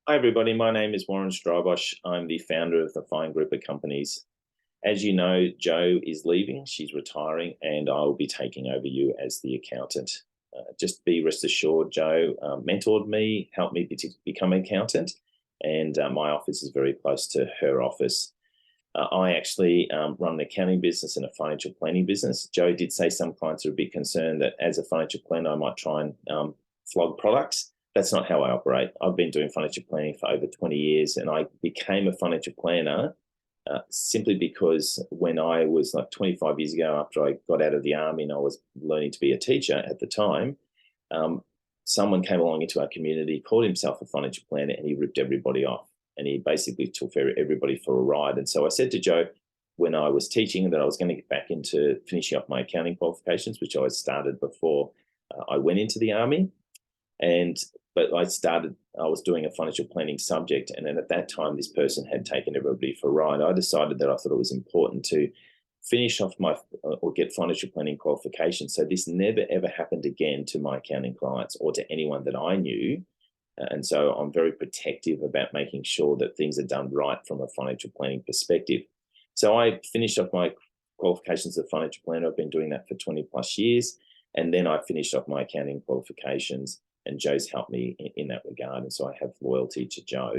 Hi, everybody. My name is Warren Strybosh. I'm the founder of the Fine Group of Companies. As you know, Jo is leaving, she's retiring, and I will be taking over you as the accountant. Just be rest assured, Jo mentored me, helped me become an accountant, and my office is very close to her office. I actually run an accounting business and a financial planning business. Jo did say some clients are a bit concerned that as a financial planner, I might try and flog products. That's not how I operate. I've been doing financial planning for over 20 years, and I became a financial planner simply because when I was like 25 years ago, after I got out of the army and I was learning to be a teacher at the time, um, someone came along into our community, called himself a financial planner, and he ripped everybody off. And he basically took everybody for a ride. And so I said to Jo, when I was teaching, that I was going to get back into finishing up my accounting qualifications, which I started before I went into the army. And but I was doing a financial planning subject, and then at that time this person had taken everybody for a ride. I decided that I thought it was important to finish off my or get financial planning qualifications, so this never ever happened again to my accounting clients or to anyone that I knew. And so I'm very protective about making sure that things are done right from a financial planning perspective. So I finished off my qualifications as a financial planner. I've been doing that for 20 plus years. And then I finished off my accounting qualifications, and Jo's helped me in that regard. And so I have loyalty to Jo.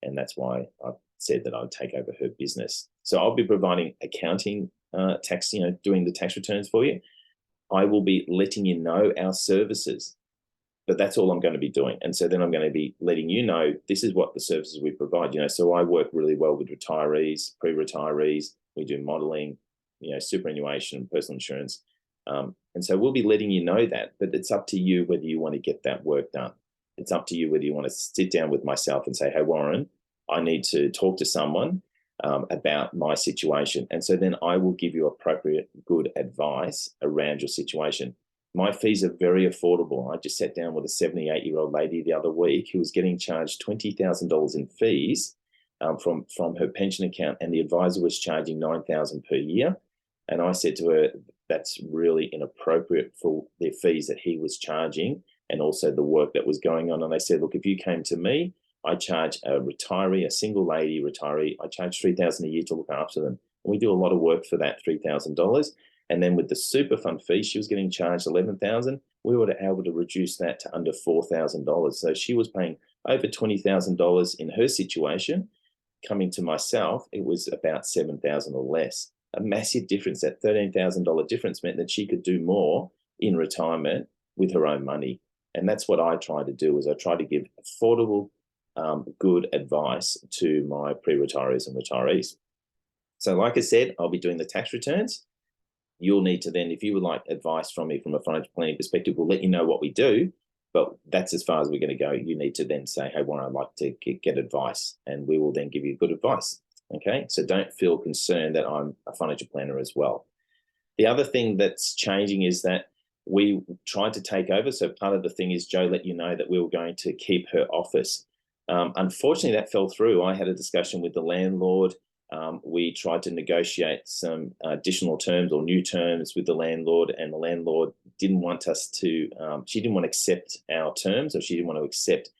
And that's why I said that I'd take over her business. So I'll be providing accounting, tax, doing the tax returns for you. I will be letting you know our services, but that's all I'm going to be doing. And so then I'm going to be letting you know this is what the services we provide. So I work really well with retirees, pre-retirees. We do modeling, superannuation, personal insurance. And so we'll be letting you know that, but it's up to you whether you want to get that work done. It's up to you whether you want to sit down with myself and say, hey, Warren, I need to talk to someone about my situation. And so then I will give you appropriate, good advice around your situation. My fees are very affordable. I just sat down with a 78-year-old lady the other week who was getting charged $20,000 in fees from her pension account, and the advisor was charging $9,000 per year. And I said to her, that's really inappropriate for the fees that he was charging and also the work that was going on. And they said, look, if you came to me, I charge a retiree, a single lady retiree, I charge $3,000 a year to look after them. And we do a lot of work for that $3,000. And then with the super fund fee, she was getting charged $11,000. We were able to reduce that to under $4,000. So she was paying over $20,000 in her situation. Coming to myself, it was about $7,000 or less. A massive difference. That $13,000 difference meant that she could do more in retirement with her own money. And that's what I try to do. Is I try to give affordable, good advice to my pre-retirees and retirees. So like I said, I'll be doing the tax returns. You'll need to then, if you would like advice from me from a financial planning perspective, we'll let you know what we do, but that's as far as we're going to go. You need to then say, hey, Warren, I'd like to get advice, and we will then give you good advice. Okay, so don't feel concerned that I'm a financial planner as well. The other thing that's changing is that we tried to take over. So part of the thing is Jo let you know that we were going to keep her office. Unfortunately, that fell through. I had a discussion with the landlord. We tried to negotiate some additional terms or new terms with the landlord, and the landlord didn't want us to, she didn't want to accept our terms, or she didn't want to accept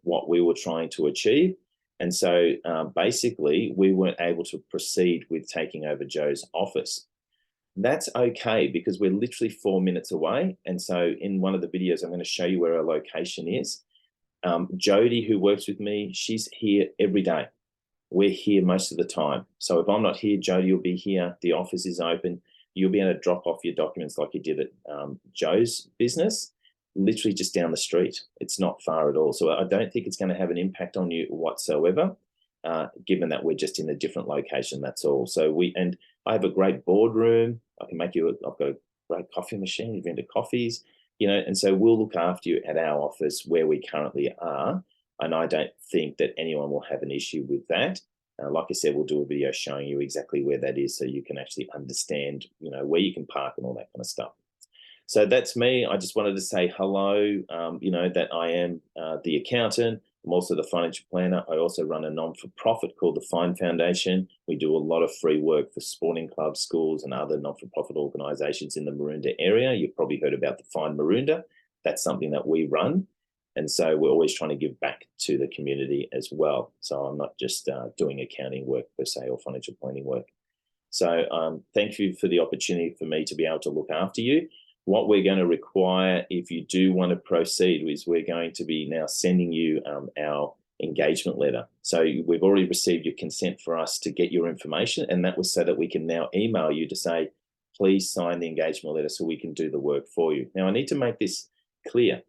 what we were trying to achieve. And so basically, we weren't able to proceed with taking over Jo's office. That's okay because we're literally 4 minutes away. And so in one of the videos, I'm going to show you where our location is. Jody, who works with me, she's here every day. We're here most of the time. So if I'm not here, Jody will be here. The office is open. You'll be able to drop off your documents like you did at Jo's business, literally just down the street. It's not far at all. So I don't think it's going to have an impact on you whatsoever, given that we're just in a different location, that's all. So and I have a great boardroom. I've got a great coffee machine. You've been to coffees, and so we'll look after you at our office where we currently are. And I don't think that anyone will have an issue with that. Like I said, we'll do a video showing you exactly where that is so you can actually understand, where you can park and all that kind of stuff. So that's me. I just wanted to say hello, that I am the accountant. I'm also the financial planner. I also run a non-for-profit called the Fine Foundation. We do a lot of free work for sporting clubs, schools, and other non-for-profit organisations in the Maroondah area. You've probably heard about the Fine Maroondah. That's something that we run. And so we're always trying to give back to the community as well. So I'm not just doing accounting work per se or financial planning work. So thank you for the opportunity for me to be able to look after you. What we're going to require, if you do want to proceed, is we're going to be now sending you our engagement letter. So we've already received your consent for us to get your information, and that was so that we can now email you to say, please sign the engagement letter so we can do the work for you. Now, I need to make this clear.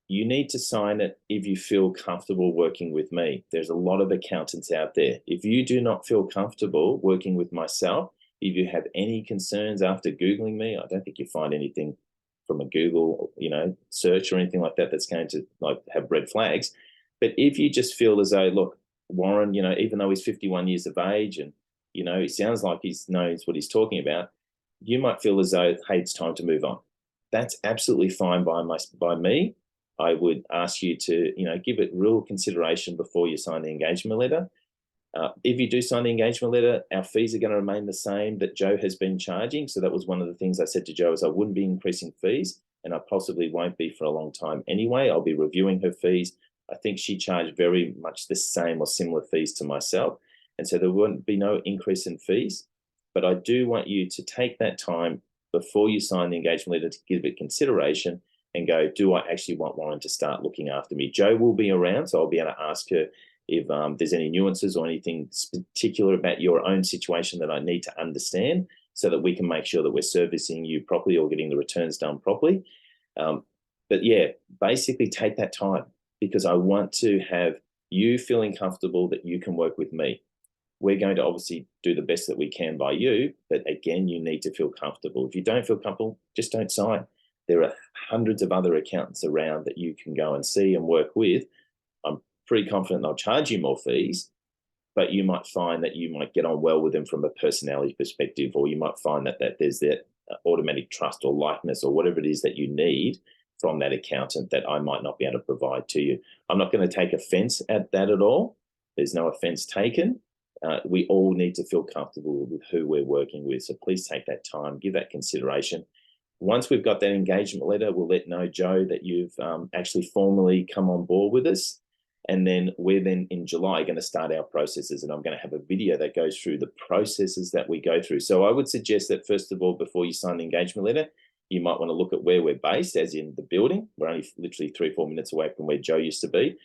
You need to sign it if you feel comfortable working with me. There's a lot of accountants out there. If you do not feel comfortable working with myself, if you have any concerns after Googling me, I don't think you find anything from a Google, search or anything like that that's going to have red flags. But if you just feel as though, look, Warren, even though he's 51 years of age and, he sounds like he knows what he's talking about, you might feel as though, hey, it's time to move on. That's absolutely fine by me. I would ask you to, give it real consideration before you sign the engagement letter. If you do sign the engagement letter, our fees are going to remain the same that Jo has been charging. So that was one of the things I said to Jo, is I wouldn't be increasing fees, and I possibly won't be for a long time anyway. I'll be reviewing her fees. I think she charged very much the same or similar fees to myself. And so there wouldn't be no increase in fees. But I do want you to take that time before you sign the engagement letter to give it consideration and go, do I actually want Warren to start looking after me? Jo will be around, so I'll be able to ask her if there's any nuances or anything particular about your own situation that I need to understand, so that we can make sure that we're servicing you properly or getting the returns done properly. But yeah, basically take that time, because I want to have you feeling comfortable that you can work with me. We're going to obviously do the best that we can by you, but again, you need to feel comfortable. If you don't feel comfortable, just don't sign. There are hundreds of other accountants around that you can go and see and work with. I'm pretty confident they'll charge you more fees, but you might find that you might get on well with them from a personality perspective, or you might find that there's that automatic trust or likeness or whatever it is that you need from that accountant that I might not be able to provide to you. I'm not going to take offense at that at all. There's no offense taken. We all need to feel comfortable with who we're working with. So please take that time, give that consideration. Once we've got that engagement letter, we'll let know, Jo, that you've actually formally come on board with us. And then we're then in July going to start our processes, and I'm going to have a video that goes through the processes that we go through. So I would suggest that, first of all, before you sign the engagement letter, you might want to look at where we're based, as in the building. We're only literally 3 or 4 minutes away from where Jo used to be.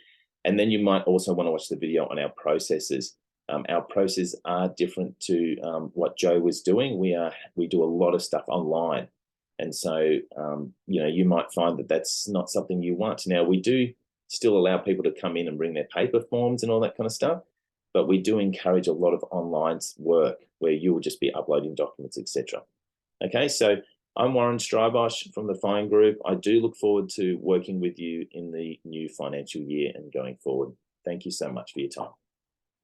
And then you might also want to watch the video on our processes. Our processes are different to what Jo was doing. We do a lot of stuff online. And so, you might find that that's not something you want. Now, we do still allow people to come in and bring their paper forms and all that kind of stuff, but we do encourage a lot of online work where you will just be uploading documents, etc. Okay, so I'm Warren Strybosch from the Fine Group. I do look forward to working with you in the new financial year and going forward. Thank you so much for your time.